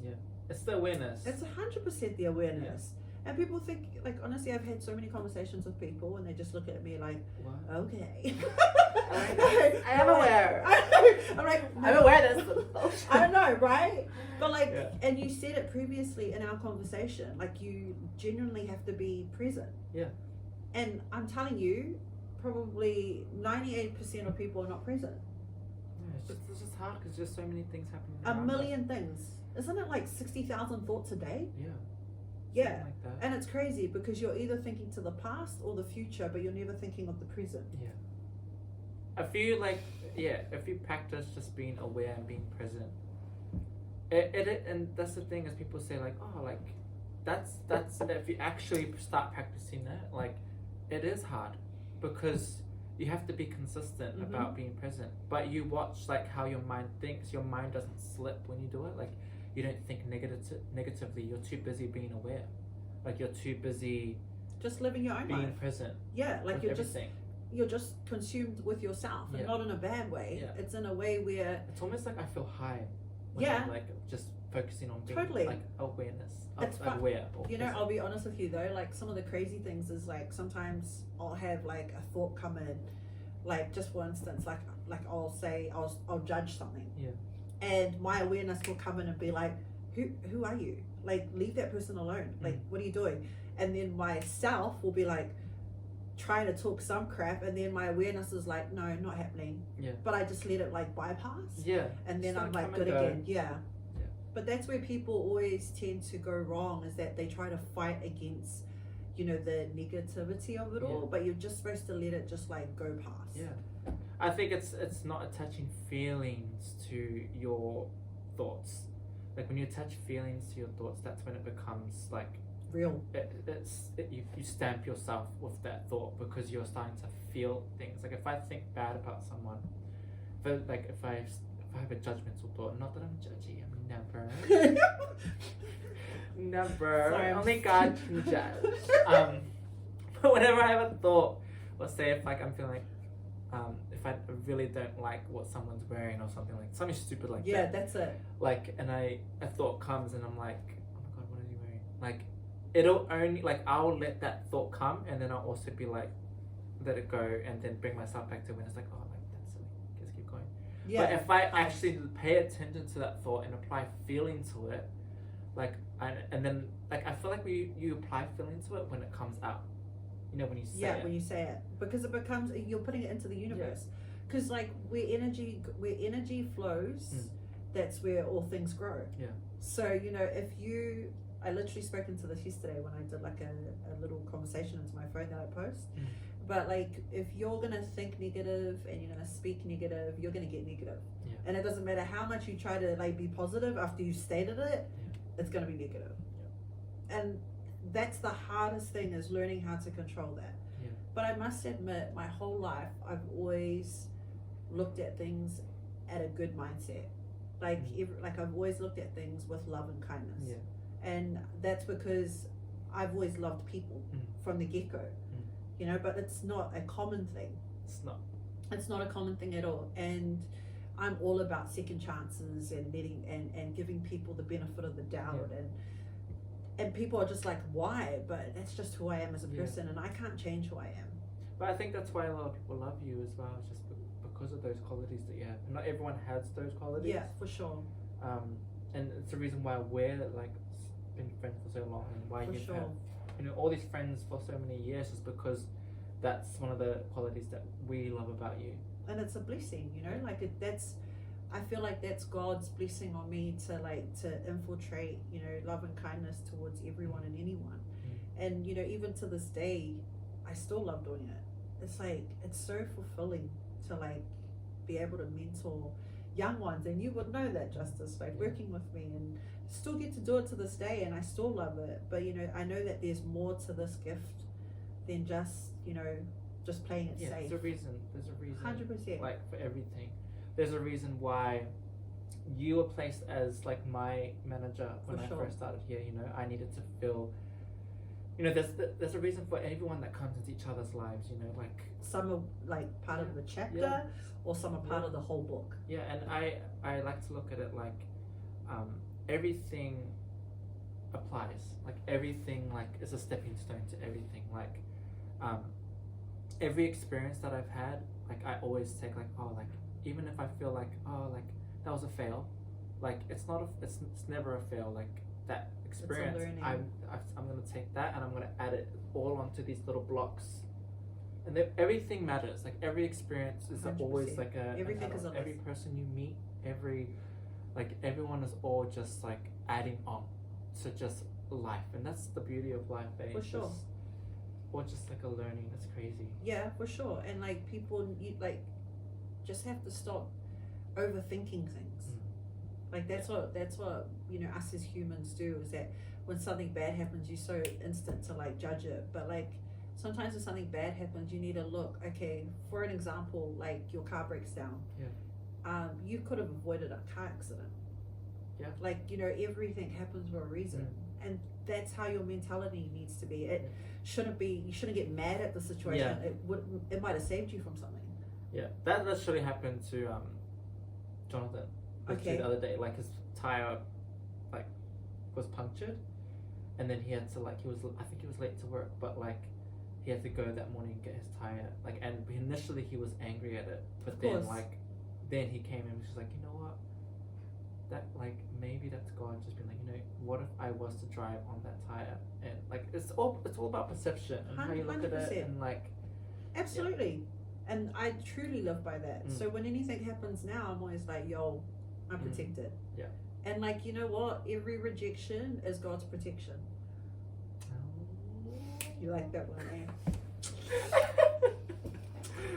It's the awareness. It's 100% the awareness. And people think, like, honestly, I've had so many conversations with people and they just look at me like, What? okay. I am aware. I'm like, I'm aware that's I don't know, right? But like, Yeah. and you said it previously in our conversation, like you genuinely have to be present. Yeah. And I'm telling you, probably 98% of people are not present. It's just hard because there's so many things happening. A around million things. Isn't it like 60,000 thoughts a day? us. Yeah. Something like that. And it's crazy because you're either thinking to the past or the future, but you're never thinking of the present. Yeah. I feel like if you practice just being aware and being present, it and that's the thing is people say like, oh, like that's if you actually start practicing that, like it is hard because you have to be consistent about being present. But you watch like how your mind thinks. Your mind doesn't slip when you do it. Like you don't think negatively. You're too busy being aware. Like you're too busy Just living your own being life. present. Yeah, like with you're everything. just consumed with yourself, and Yeah. not in a bad way. Yeah. It's in a way where It's almost like I feel high when Yeah. I'm like just focusing on being Totally. like awareness. It's fun. Aware. Or you know, present. I'll be honest with you though, like some of the crazy things is like sometimes I'll have like a thought come in, like just for instance, like I'll say I'll judge something. Yeah. And my awareness will come in and be like, who are you? Like leave that person alone. Like what are you doing? And then myself will be like trying to talk some crap, and then my awareness is like, no, not happening. Yeah. But I just let it like bypass. Yeah. And then Just I'm let it like come and good go. again. Yeah. Yeah. But that's where people always tend to go wrong, is that they try to fight against, you know, the negativity of it all, Yeah. but you're just supposed to let it just like go past. Yeah. I think it's not attaching feelings to your thoughts. Like when you attach feelings to your thoughts, that's when it becomes like Real. you stamp yourself with that thought because you're starting to feel things. Like if I think bad about someone, if I have a judgmental thought, not that I'm judgy, I'm never, never. Sorry, I'm Only God can judge. But whenever I have a thought, or say if like I'm feeling like, if I really don't like what someone's wearing or something stupid like Yeah, that. that's it. Like, and a thought comes and I'm like, oh my god, what is he wearing? Like, it'll only, like, I'll let that thought come and then I'll also be like, let it go and then bring myself back to when it's like, oh, like, that's silly, just keep going. Yeah. But if I actually pay attention to that thought and apply feeling to it, like, and then, like, I feel like you apply feeling to it when it comes out. You know, when you say it. When you say it, because it becomes, you're putting it into the universe. Because like where energy flows, that's where all things grow. Yeah. So you know, I literally spoke into this yesterday when I did like a little conversation into my phone that I post. But like, if you're gonna think negative and you're gonna speak negative, you're gonna get negative. Yeah. And it doesn't matter how much you try to like be positive after you stated it, it's gonna be negative. Yeah. And that's the hardest thing, is learning how to control that. Yeah. But I must admit, my whole life I've always looked at things at a good mindset. Like like I've always looked at things with love and kindness. Yeah. And that's because I've always loved people from the get-go. You know, but it's not a common thing. It's not a common thing at all. And I'm all about second chances and letting and giving people the benefit of the doubt. And people are just like, why? But that's just who I am as a person, and I can't change who I am. But I think that's why a lot of people love you as well, just because of those qualities that you have. And not everyone has those qualities. Yeah, for sure. And it's the reason why we're like been friends for so long, and why For you've sure. had, you know, all these friends for so many years, is because that's one of the qualities that we love about you. And it's a blessing, you know, like that's, I feel like that's God's blessing on me to infiltrate, you know, love and kindness towards everyone and anyone. And, you know, even to this day, I still love doing it. It's like, it's so fulfilling to like be able to mentor young ones, and you would know that, Justyce, like working with me, and still get to do it to this day, and I still love it. But, you know, I know that there's more to this gift than just, you know, just playing it safe. There's a reason. 100%. Like, for everything. There's a reason why you were placed as like my manager when I first started here. You know, I needed to feel, you know, there's a reason for everyone that comes into each other's lives. You know, like some are like part of the chapter, or some are part of the whole book. Yeah, and I like to look at it like everything applies. Like everything like is a stepping stone to everything. Like every experience that I've had, like I always take like, oh, like even if I feel like, oh, like that was a fail, like it's never a fail. Like that experience, I'm gonna take that and I'm gonna add it all onto these little blocks, and everything matters. Like every experience is 100%. always like Everything is a every person you meet, everyone is all just like adding on to just life, and that's the beauty of life. For sure. Or just like a learning. That's crazy. Yeah, for sure. And like people, you like just have to stop overthinking things. Like that's what you know, us as humans do, is that when something bad happens, you're so instant to like judge it. But like sometimes when something bad happens, you need to look. Okay, for an example, like your car breaks down. Yeah. You could have avoided a car accident. Yeah. Like, you know, everything happens for a reason, and that's how your mentality needs to be. It shouldn't be. You shouldn't get mad at the situation. Yeah. It might have saved you from something. Yeah, that literally happened to Jonathan. Okay. The other day, like his tire, like, was punctured, and then he had to like I think he was late to work, but like he had to go that morning and get his tire. Like, and initially he was angry at it, but then he came in and was like, you know what? That like maybe that's God just being like, you know, what if I was to drive on that tire? And like it's all about perception and how you look at it, and like absolutely. And I truly live by that. So when anything happens now, I'm always like, yo, I'm protected. Yeah. And like, you know what? Every rejection is God's protection. You like that one, eh?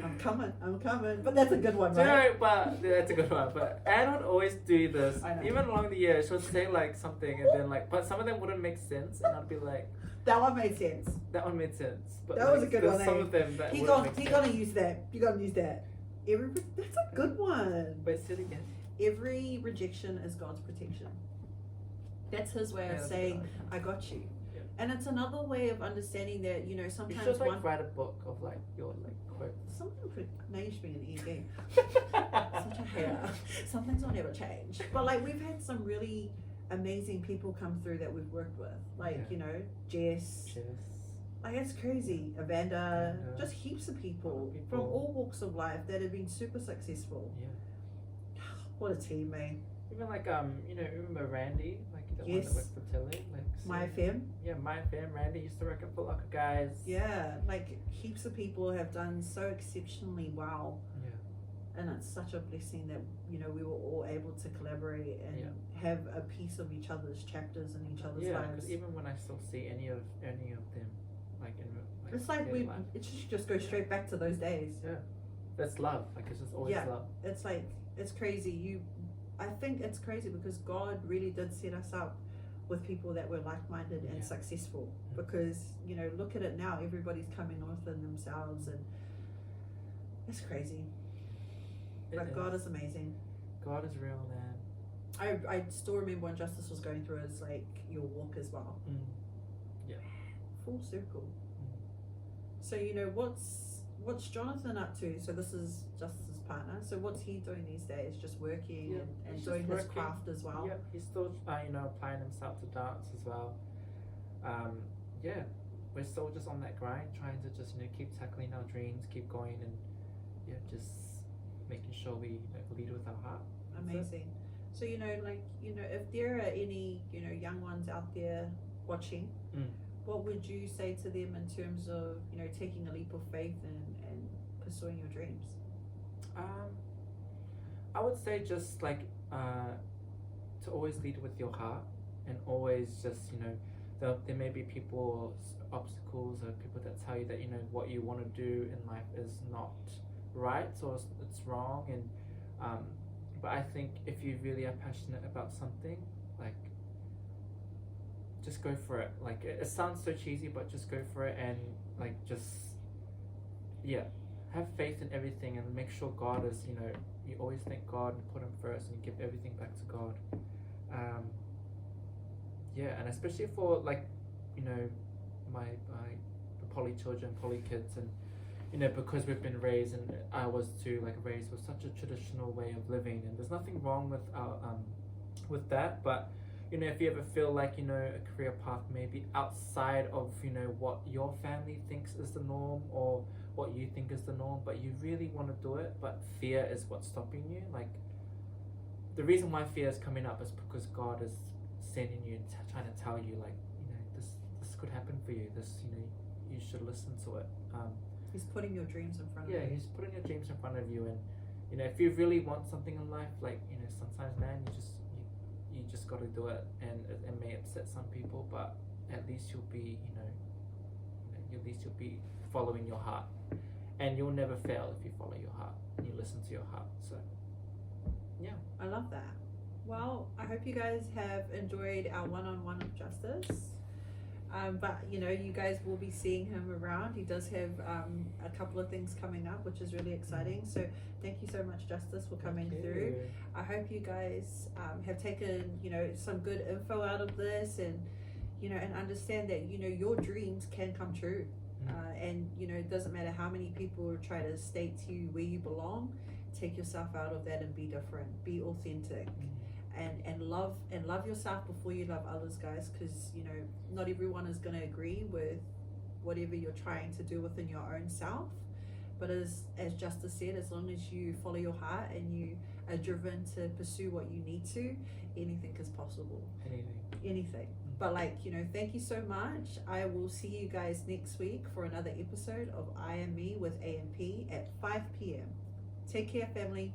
I'm coming. But that's a good one, right? No, but that's a good one. But Anne would always do this. I know. Even along the years, she would say like something, and then like, but some of them wouldn't make sense, and I'd be like, that one made sense. that one made sense. But That was a good one. Some of them that He wouldn't make gonna use that. You gotta use that. That's a good one. But say it again. Every rejection is God's protection. That's His way of saying, I got you. Yeah. And it's another way of understanding that, you know, You sometimes should like write a book of like your like quotes. Something could nage me in the end. Such a hater. Some things will never change. But like we've had some really amazing people come through that we've worked with. Like, you know, Jess. Like it's crazy. Evander. Just heaps of people from all walks of life that have been super successful. Yeah. What a team, man. Even like you know, remember Randy? Like the Yes. one that worked for Tilly? Like My fam. Yeah, my fam. Randy used to work at Foot Locker, guys. Yeah, like heaps of people have done so exceptionally well. Yeah. And it's such a blessing that, you know, we were all able to collaborate and have a piece of each other's chapters and each other's Yeah, lives. because even when I still see any of them, like in It's like daily life. it should just go straight back to those days. That's love. Like it's just always love. It's like, it's crazy. I think it's crazy because God really did set us up with people that were like-minded and successful. Because, you know, look at it now, everybody's coming within themselves, and it's crazy. But God is amazing. God is real, man. I still remember when Justyce was going through his, like, your walk as well. Full circle. So, you know, what's Jonathan up to? So this is Justyce's partner. So what's he doing these days? Just working and doing his craft as well? Yeah, he's still, applying himself to dance as well. We're still just on that grind, trying to just, keep tackling our dreams, keep going, and just making sure we lead with our heart. Amazing. So, if there are any, young ones out there watching, what would you say to them in terms of, taking a leap of faith and pursuing your dreams? I would say just to always lead with your heart, and always just, there may be people, obstacles, or people that tell you that, what you want to do in life is not right or it's wrong, and but I think if you really are passionate about something, just go for it. It sounds so cheesy, but just go for it, and have faith in everything, and make sure God is, you always thank God and put him first, and you give everything back to God. And especially for my the poly children, poly kids, and because we've been raised, and I was too, raised with such a traditional way of living, and there's nothing wrong with our with that, but if you ever feel like a career path maybe outside of what your family thinks is the norm, or what you think is the norm, but you really want to do it, but fear is what's stopping you. The reason why fear is coming up is because God is sending you and trying to tell you this could happen for you, you should listen to it. He's putting your dreams in front of you. He's putting your dreams in front of you, and if you really want something in life, sometimes, man, you just got to do it, and it may upset some people, but at least you'll be following your heart, and you'll never fail if you follow your heart and you listen to your heart. So I love that. Well, I hope you guys have enjoyed our one-on-one with Justyce. But you guys will be seeing him around. He does have a couple of things coming up, which is really exciting. So thank you so much, Justyce, for coming through. I hope you guys have taken some good info out of this, and and understand that your dreams can come true. And it doesn't matter how many people try to state to you where you belong. Take yourself out of that and be different. Be authentic. And love yourself before you love others, guys, because not everyone is going to agree with whatever you're trying to do within your own self, but as Justyce said, as long as you follow your heart and you are driven to pursue what you need to, anything is possible. Anything. But thank you so much. I will see you guys next week for another episode of I Am Me with AMP at 5 p.m. Take care, family.